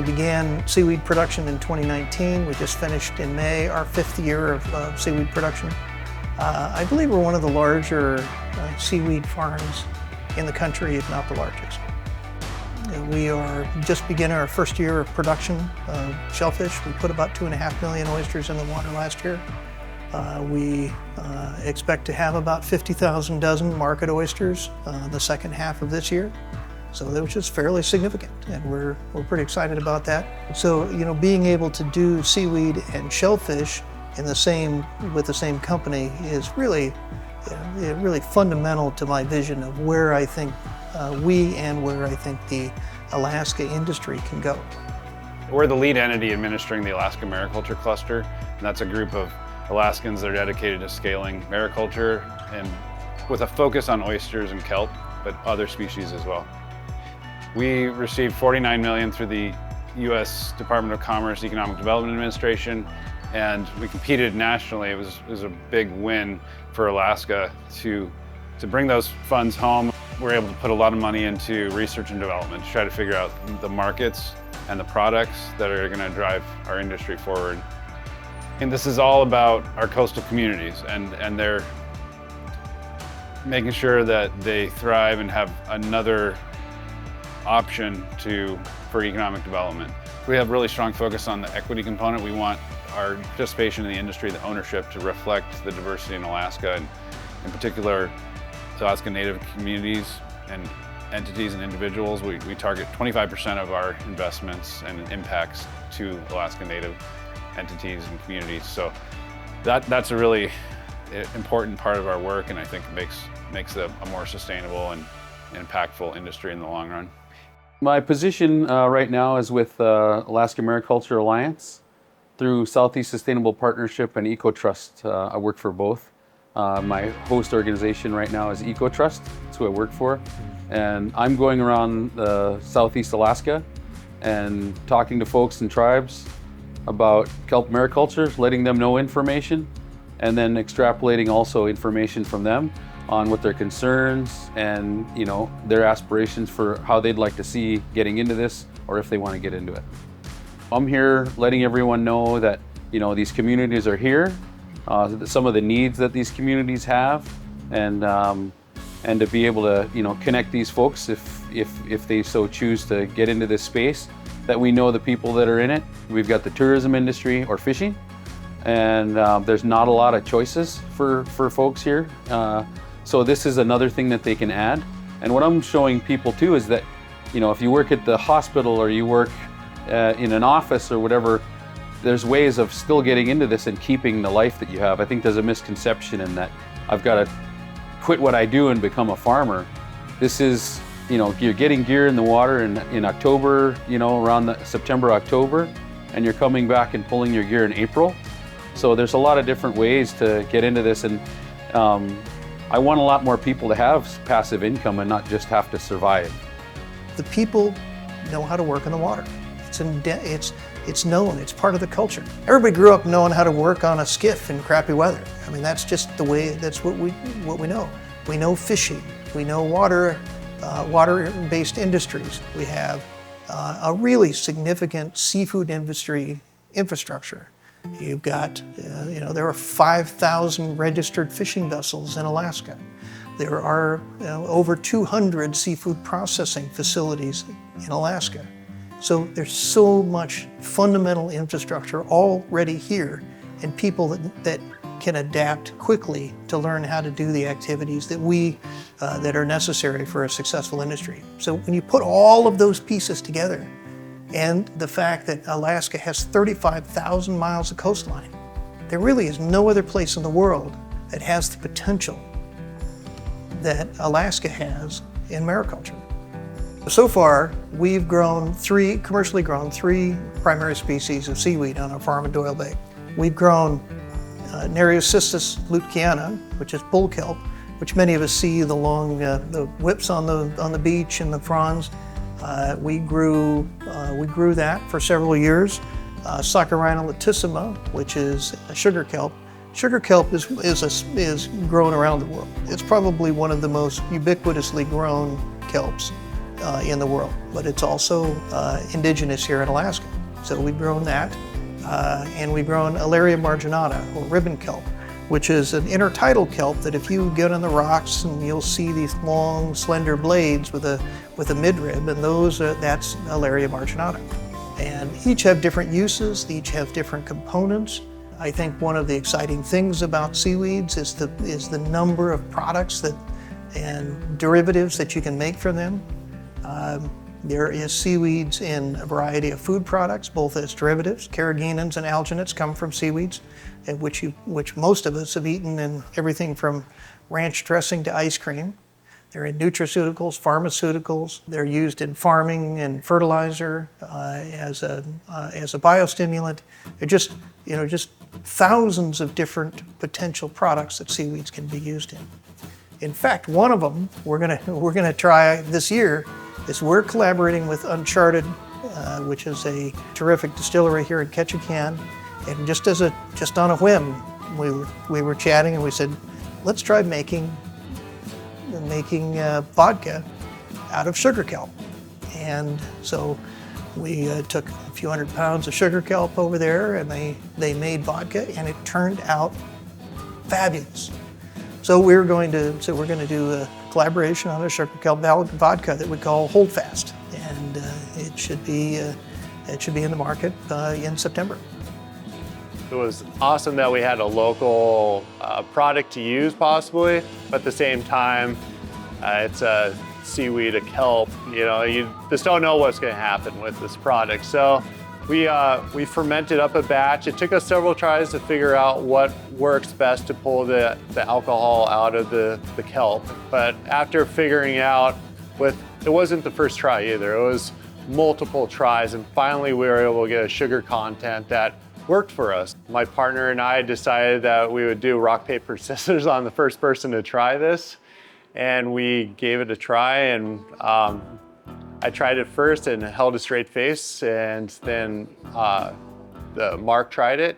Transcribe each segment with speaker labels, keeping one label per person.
Speaker 1: began seaweed production in 2019. We just finished in May our 5th year of seaweed production. I believe we're one of the larger seaweed farms in the country, if not the largest. We are just beginning our 1st year of production of shellfish. We put about 2.5 million oysters in the water last year. We expect to have about 50,000 dozen market oysters the second half of this year. So which is fairly significant, and we're pretty excited about that. So, you know, being able to do seaweed and shellfish in with the same company is really fundamental to my vision of where I think where I think the Alaska industry can go.
Speaker 2: We're the lead entity administering the Alaska Mariculture Cluster, and that's a group of Alaskans that are dedicated to scaling mariculture and with a focus on oysters and kelp, but other species as well. We received $49 million through the U.S. Department of Commerce Economic Development Administration, and we competed nationally. It was a big win for Alaska to bring those funds home. We were able to put a lot of money into research and development to try to figure out the markets and the products that are going to drive our industry forward. And this is all about our coastal communities, and they're making sure that they thrive and have another option for economic development. We have really strong focus on the equity component. We want our participation in the industry, the ownership, to reflect the diversity in Alaska, and in particular, the Alaska Native communities and entities and individuals. We target 25% of our investments and impacts to Alaska Native entities and communities. So that's a really important part of our work, and I think makes it a more sustainable and impactful industry in the long run.
Speaker 3: My position right now is with Alaska Mariculture Alliance. Through Southeast Sustainable Partnership and EcoTrust, I work for both. My host organization right now is EcoTrust. That's who I work for. And I'm going around Southeast Alaska and talking to folks and tribes about kelp mariculture, letting them know information, and then extrapolating also information from them on what their concerns and, you know, their aspirations for how they'd like to see getting into this, or if they want to get into it. I'm here letting everyone know that, you know, these communities are here, some of the needs that these communities have, and to be able to, you know, connect these folks if they so choose to get into this space, that we know the people that are in it. We've got the tourism industry or fishing, and there's not a lot of choices for folks here. So this is another thing that they can add. And what I'm showing people too is that, you know, if you work at the hospital or you work in an office or whatever, there's ways of still getting into this and keeping the life that you have. I think there's a misconception in that I've got to quit what I do and become a farmer. This is, you know, you're getting gear in the water in October, you know, around September, October, and you're coming back and pulling your gear in April. So there's a lot of different ways to get into this, and I want a lot more people to have passive income and not just have to survive.
Speaker 1: The people know how to work in the water. It's known, it's part of the culture. Everybody grew up knowing how to work on a skiff in crappy weather. I mean, that's just the way, that's what we know. We know fishing, we know water-based industries. We have a really significant seafood industry infrastructure. You've got, you know, there are 5,000 registered fishing vessels in Alaska. There are over 200 seafood processing facilities in Alaska. So there's so much fundamental infrastructure already here, and people that can adapt quickly to learn how to do the activities that are necessary for a successful industry. So when you put all of those pieces together, and the fact that Alaska has 35,000 miles of coastline, there really is no other place in the world that has the potential that Alaska has in mariculture. So far, we've commercially grown three primary species of seaweed on our farm in Doyle Bay. We've grown Nereocystis lutekiana, which is bull kelp, which many of us see along the whips on the beach and the fronds. We grew that for several years. Saccharina latissima, which is a sugar kelp. Sugar kelp is grown around the world. It's probably one of the most ubiquitously grown kelps in the world, but it's also indigenous here in Alaska. So we've grown that, and we've grown Alaria marginata, or ribbon kelp, which is an intertidal kelp that if you get on the rocks, and you'll see these long, slender blades with a midrib, and that's Alaria marginata. And each have different uses, each have different components. I think one of the exciting things about seaweeds is the number of products and derivatives that you can make from them. There is seaweeds in a variety of food products, both as derivatives. Carrageenans and alginates come from seaweeds, which most of us have eaten in everything from ranch dressing to ice cream. They're in nutraceuticals, pharmaceuticals. They're used in farming and fertilizer as a biostimulant. They're just thousands of different potential products that seaweeds can be used in. In fact, one of them we're gonna try this year is we're collaborating with Uncharted, which is a terrific distillery here in Ketchikan, and just on a whim, we were chatting and we said, let's try making vodka out of sugar kelp. And so we took a few hundred pounds of sugar kelp over there, and they made vodka, and it turned out fabulous. So we're going to do a collaboration on a sugar kelp vodka that we call Holdfast, and it should be in the market in September.
Speaker 4: It was awesome that we had a local product to use, possibly, but at the same time, it's a seaweed, a kelp. You just don't know what's going to happen with this product. So we fermented up a batch. It took us several tries to figure out what works best to pull the alcohol out of the kelp. But after figuring out, it wasn't the first try either. It was multiple tries, and finally we were able to get a sugar content that worked for us. My partner and I decided that we would do rock, paper, scissors on the first person to try this. And we gave it a try, and I tried it first and held a straight face, and then Mark tried it,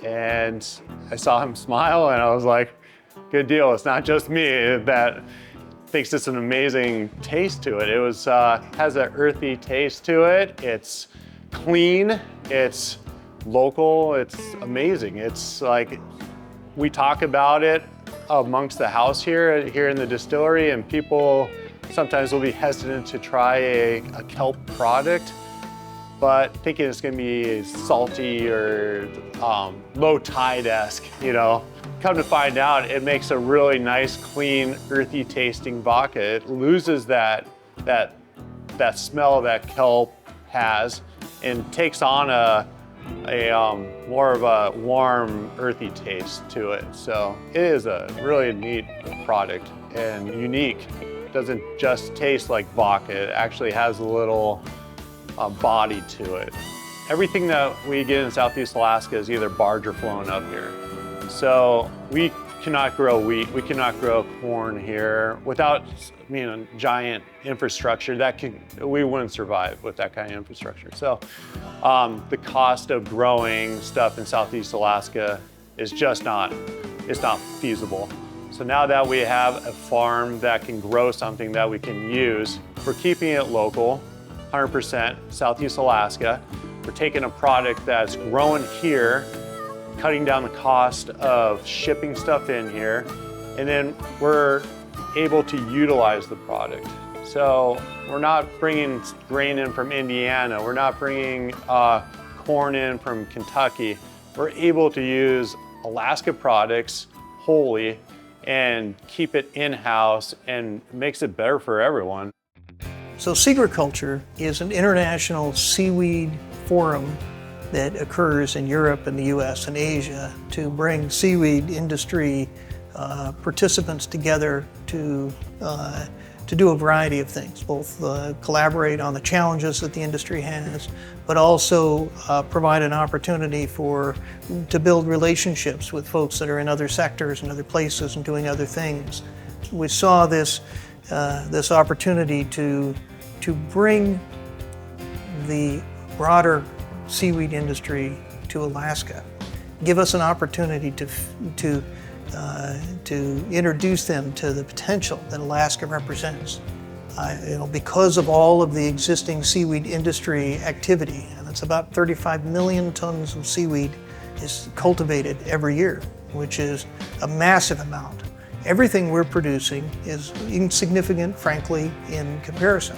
Speaker 4: and I saw him smile, and I was like, good deal. It's not just me that thinks it's an amazing taste to it. It has an earthy taste to it. It's clean, it's local, it's amazing. It's like, we talk about it amongst the house here in the distillery, and people sometimes will be hesitant to try a kelp product, but thinking it's gonna be salty or low tide-esque, Come to find out, it makes a really nice, clean, earthy tasting vodka. It loses that smell that kelp has and takes on a more of a warm, earthy taste to it. So it is a really neat product and unique. It doesn't just taste like vodka. It actually has a little body to it. Everything that we get in Southeast Alaska is either barge or flown up here. So we cannot grow wheat, we cannot grow corn here without giant infrastructure. We wouldn't survive with that kind of infrastructure. So the cost of growing stuff in Southeast Alaska is just not feasible. So now that we have a farm that can grow something that we can use, we're keeping it local, 100% Southeast Alaska. We're taking a product that's grown here, cutting down the cost of shipping stuff in here, and then we're able to utilize the product. So we're not bringing grain in from Indiana, we're not bringing corn in from Kentucky. We're able to use Alaska products wholly and keep it in-house, and makes it better for everyone.
Speaker 1: So Seagriculture is an international seaweed forum that occurs in Europe and the US and Asia to bring seaweed industry participants together to do a variety of things, both collaborate on the challenges that the industry has, but also provide an opportunity to build relationships with folks that are in other sectors and other places and doing other things. We saw this opportunity to bring the broader seaweed industry to Alaska, give us an opportunity to introduce them to the potential that Alaska represents. Because of all of the existing seaweed industry activity, and it's about 35 million tons of seaweed is cultivated every year, which is a massive amount. Everything we're producing is insignificant, frankly, in comparison.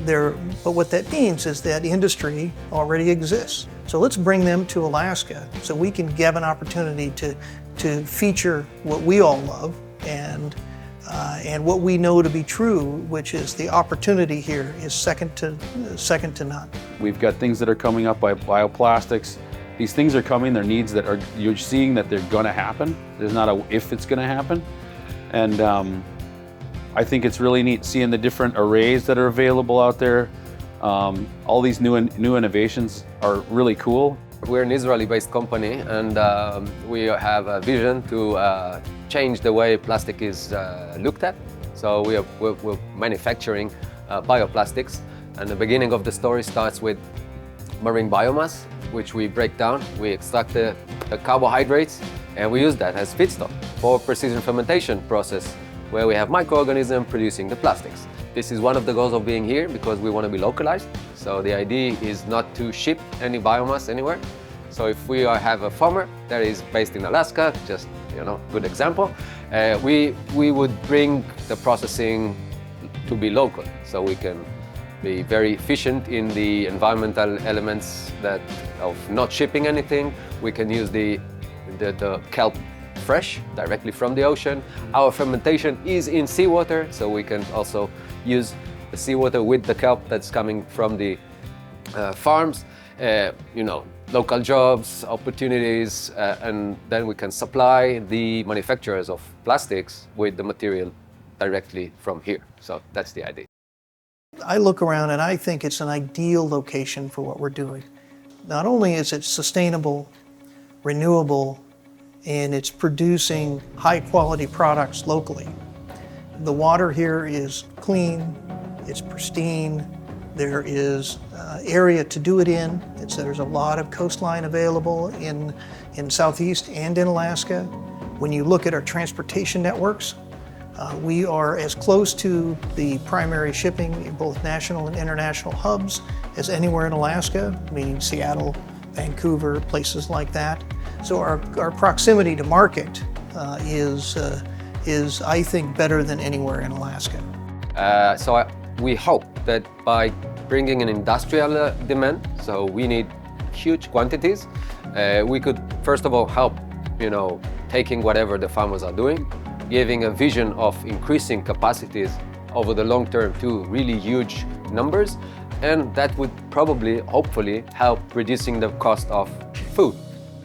Speaker 1: But what that means is that industry already exists. So let's bring them to Alaska so we can have an opportunity to feature what we all love and what we know to be true, which is the opportunity here is second to none.
Speaker 3: We've got things that are coming up by bioplastics. These things are coming, they're needs that you're seeing that they're gonna happen. There's not a if it's gonna happen. And I think it's really neat seeing the different arrays that are available out there. All these new innovations are really cool.
Speaker 5: We're an Israeli-based company, and we have a vision to change the way plastic is looked at. So we're manufacturing bioplastics, and the beginning of the story starts with marine biomass, which we break down. We extract the carbohydrates, and we use that as feedstock for precision fermentation process, where we have microorganisms producing the plastics. This is one of the goals of being here because we want to be localized. So the idea is not to ship any biomass anywhere. So if we have a farmer that is based in Alaska, just good example, we would bring the processing to be local, so we can be very efficient in the environmental elements of not shipping anything. We can use the kelp fresh directly from the ocean. Our fermentation is in seawater, so we can also use the seawater with the kelp that's coming from the farms. Local jobs, opportunities, and then we can supply the manufacturers of plastics with the material directly from here. So that's the idea.
Speaker 1: I look around and I think it's an ideal location for what we're doing. Not only is it sustainable, renewable, and it's producing high quality products locally. The water here is clean, it's pristine, there is area to do it in. There's a lot of coastline available in Southeast and in Alaska. When you look at our transportation networks, we are as close to the primary shipping in both national and international hubs as anywhere in Alaska, meaning Seattle, Vancouver, places like that. So our proximity to market is I think, better than anywhere in Alaska.
Speaker 5: We hope that by bringing an industrial demand, so we need huge quantities, we could first of all help, taking whatever the farmers are doing, giving a vision of increasing capacities over the long term to really huge numbers, and that would probably, hopefully, help reducing the cost of food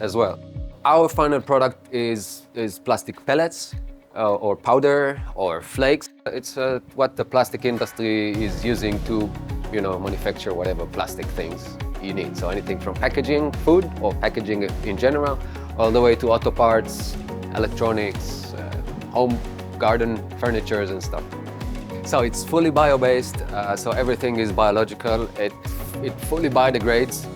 Speaker 5: as well. Our final product is plastic pellets, or powder, or flakes. It's what the plastic industry is using to, manufacture whatever plastic things you need. So anything from packaging food or packaging in general, all the way to auto parts, electronics, home garden furnitures and stuff. So it's fully bio-based, so everything is biological. It fully biodegrades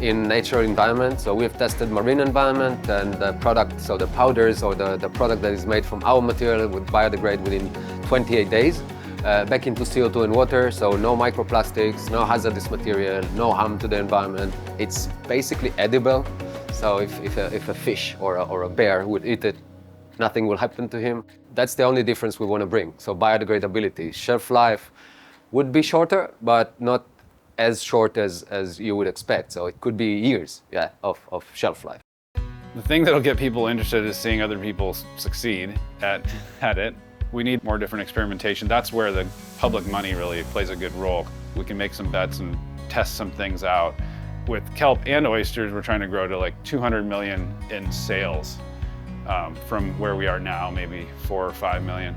Speaker 5: in natural environment. So we've tested marine environment, and the product, so the powders or the product that is made from our material would biodegrade within 28 days back into CO2 and water. So no microplastics, no hazardous material, no harm to the environment. It's basically edible. So if a fish or a bear would eat it, nothing will happen to him. That's the only difference we want to bring. So biodegradability, shelf life would be shorter, but not as short as you would expect. So it could be years, of shelf life.
Speaker 2: The thing that'll get people interested is seeing other people succeed at it. We need more different experimentation. That's where the public money really plays a good role. We can make some bets and test some things out. With kelp and oysters, we're trying to grow to like 200 million in sales from where we are now, maybe 4 or 5 million.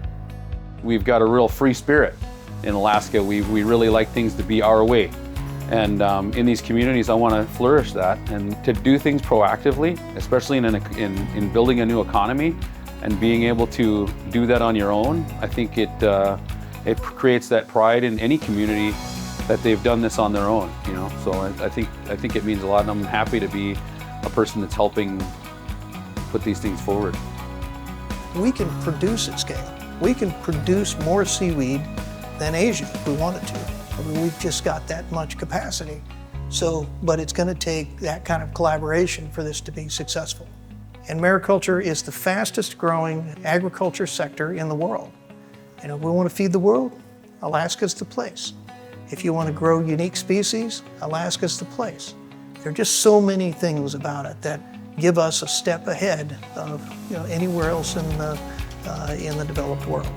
Speaker 3: We've got a real free spirit in Alaska. We really like things to be our way. And in these communities, I want to flourish that and to do things proactively, especially in building a new economy and being able to do that on your own. I think it creates that pride in any community that they've done this on their own. So I think it means a lot, and I'm happy to be a person that's helping put these things forward.
Speaker 1: We can produce at scale. We can produce more seaweed than Asia if we wanted to. I mean, we've just got that much capacity. So, but it's going to take that kind of collaboration for this to be successful. And mariculture is the fastest growing agriculture sector in the world. And if we want to feed the world, Alaska's the place. If you want to grow unique species, Alaska's the place. There are just so many things about it that give us a step ahead of anywhere else in the developed world.